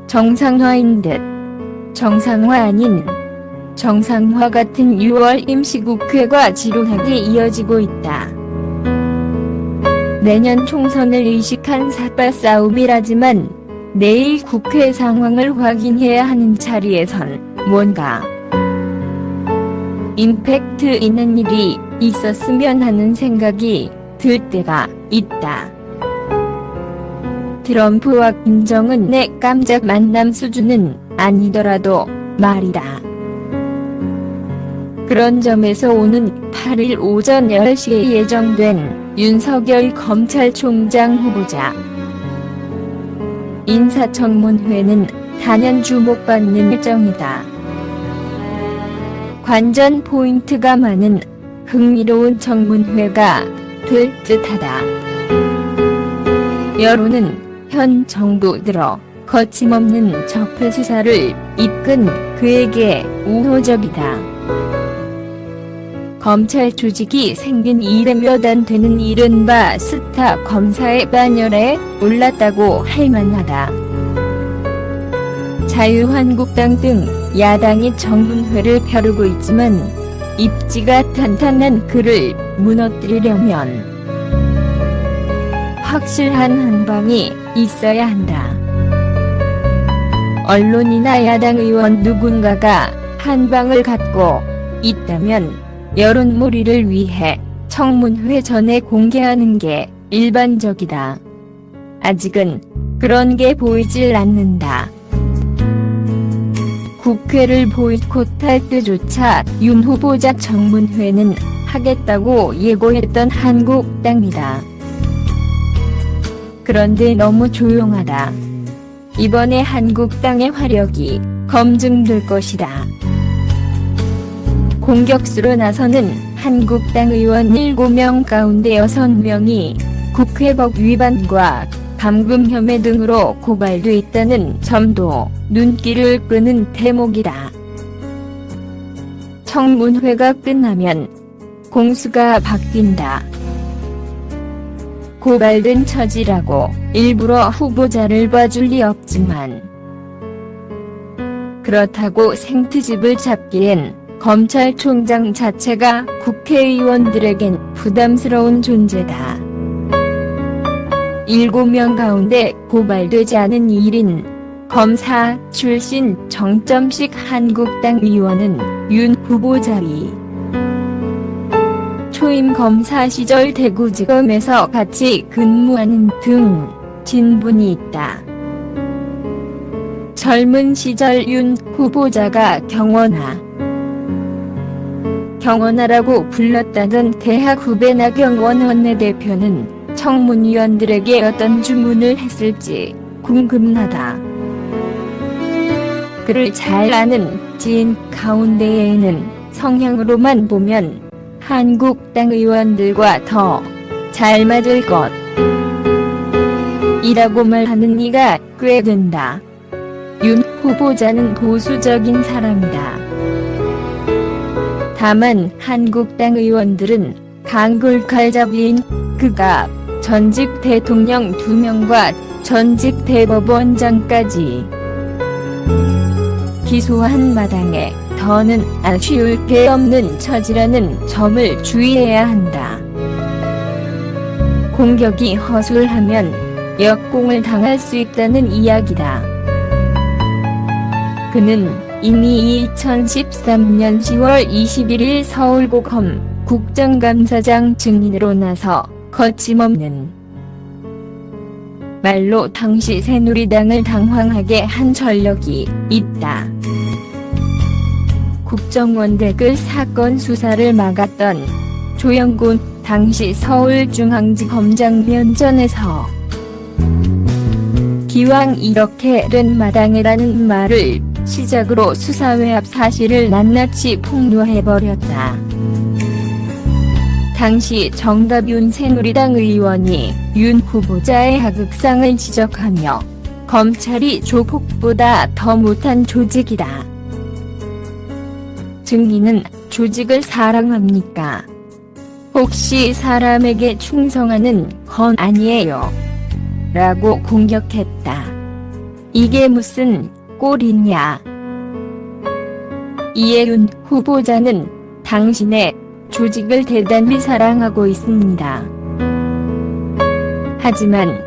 정상화인 듯 정상화 아닌 정상화 같은 6월 임시국회가 지루하게 이어지고 있다. 내년 총선을 의식한 삿발 싸움이라지만 내일 국회 상황을 확인해야 하는 자리에선 뭔가 임팩트 있는 일이 있었으면 하는 생각이 들 때가 있다. 트럼프와 김정은의 깜짝 만남 수준은 아니더라도 말이다. 그런 점에서 오는 8일 오전 10시에 예정된 윤석열 검찰총장 후보자 인사청문회는 단연 주목받는 일정이다. 관전 포인트가 많은 흥미로운 청문회가 될 듯하다. 여론은 현 정부 들어 거침없는 적폐 수사를 이끈 그에게 우호적이다. 검찰 조직이 생긴 이래 몇 안 되는 이른바 스타 검사의 반열에 올랐다고 할 만하다. 자유한국당 등 야당이 청문회를 벼르고 있지만 입지가 탄탄한 그를 무너뜨리려면 확실한 한방이 있어야 한다. 언론이나 야당 의원 누군가가 한방을 갖고 있다면 여론몰이를 위해 청문회 전에 공개하는 게 일반적이다. 아직은 그런 게 보이질 않는다. 국회를 보이콧할 때조차 윤 후보자 청문회는 하겠다고 예고했던 한국당이다. 그런데 너무 조용하다. 이번에 한국당의 화력이 검증될 것이다. 공격수로 나서는 한국당 의원 7명 가운데 6명이 국회법 위반과 감금 혐의 등으로 고발돼 있다는 점도 눈길을 끄는 대목이다. 청문회가 끝나면 공수가 바뀐다. 고발된 처지라고 일부러 후보자를 봐줄 리 없지만 그렇다고 생트집을 잡기엔 검찰총장 자체가 국회의원들에겐 부담스러운 존재다. 7명 가운데 고발되지 않은 1인 검사 출신 정점식 한국당 의원은 윤 후보자의 초임 검사 시절 대구지검에서 같이 근무하는 등 친분이 있다. 젊은 시절 윤 후보자가 경원아라고 불렀다던 대학 후배 나경원 원내대표는 청문위원들에게 어떤 주문을 했을지 궁금하다. 그를 잘 아는 지인 가운데에는 성향으로만 보면 한국당 의원들과 더 잘 맞을 것 이라고 말하는 이가 꽤 된다. 윤 후보자는 보수적인 사람이다. 다만 한국당 의원들은 강골칼잡이인 그가 전직 대통령 2명과 전직 대법원장까지 기소한 마당에 더는 아쉬울 게 없는 처지라는 점을 주의해야 한다. 공격이 허술하면 역공을 당할 수 있다는 이야기다. 그는 이미 2013년 10월 21일 서울고검 국정감사장 증인으로 나서 거침없는 말로 당시 새누리당을 당황하게 한 전력이 있다. 국정원댓글 사건 수사를 막았던 조영군 당시 서울중앙지검장 면전에서 기왕 이렇게는 마당이라는 말을 시작으로 수사외압 사실을 낱낱이 폭로해버렸다. 당시 정답윤 새누리당 의원이 윤 후보자의 하극상을 지적하며 검찰이 조폭보다 더 못한 조직이다. 증인은 조직을 사랑합니까? 혹시 사람에게 충성하는 건 아니에요? 라고 공격했다. 이게 무슨 꼴이냐. 이에 윤 후보자는 당신의 조직을 대단히 사랑하고 있습니다. 하지만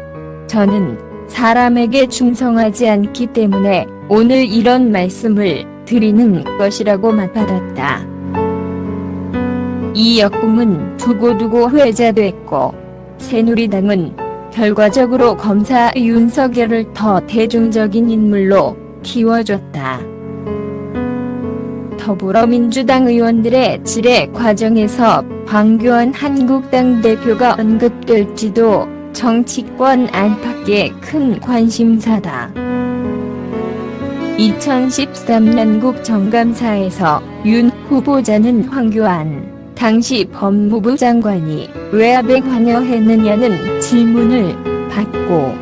저는 사람에게 충성하지 않기 때문에 오늘 이런 말씀을 드리는 것이라고 맞받았다. 이 역kum은 두고두고 회자됐고 새누리당은 결과적으로 검사 윤석열을 더 대중적인 인물로 키워줬다. 더불어민주당 의원들의 질의 과정에서 황교안 한국당 대표가 언급될지도 정치권 안팎의 큰 관심사다. 2013년 국정감사에서 윤 후보자는 황교안 당시 법무부 장관이 외압에 관여했느냐는 질문을 받고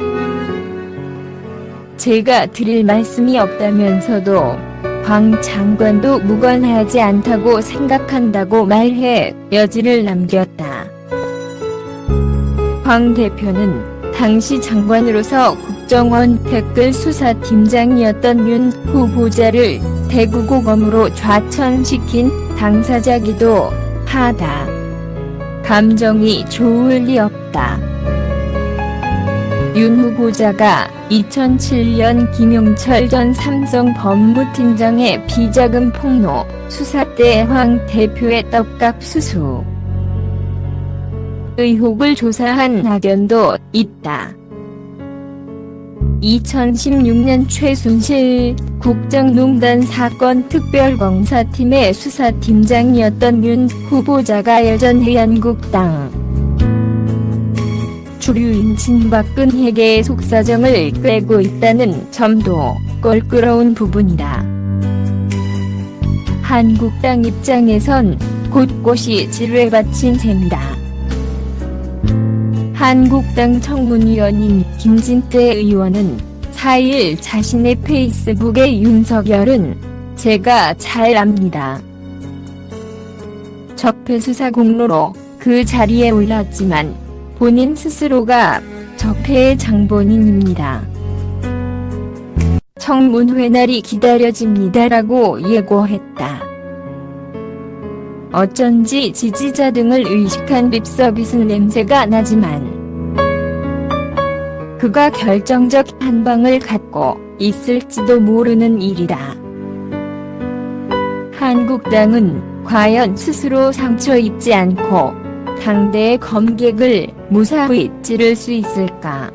제가 드릴 말씀이 없다면서도 황 장관도 무관하지 않다고 생각한다고 말해 여지를 남겼다. 황 대표는 당시 장관으로서 국정원 댓글수사팀장이었던 윤 후보자를 대구고검으로 좌천시킨 당사자기도 하다. 감정이 좋을 리 없다. 윤 후보자가 2007년 김용철 전 삼성 법무팀장의 비자금 폭로 수사 때 황 대표의 떡값 수수 의혹을 조사한 악연도 있다. 2016년 최순실 국정농단 사건 특별검사팀의 수사팀장이었던 윤 후보자가 여전히 한국당 주류인 친박근혜계의 속사정을 꿰고 있다는 점도 껄끄러운 부분이다. 한국당 입장에선 곳곳이 지뢰받친 셈이다. 한국당 청문위원인 김진태 의원은 4일 자신의 페이스북에 윤석열은 제가 잘 압니다. 적폐수사 공로로 그 자리에 올랐지만 본인 스스로가 적폐의 장본인입니다. 청문회 날이 기다려집니다라고 예고했다. 어쩐지 지지자 등을 의식한 립서비스 냄새가 나지만 그가 결정적 한방을 갖고 있을지도 모르는 일이다. 한국당은 과연 스스로 상처 입지 않고 당대의 검객을 무사히 찌를 수 있을까?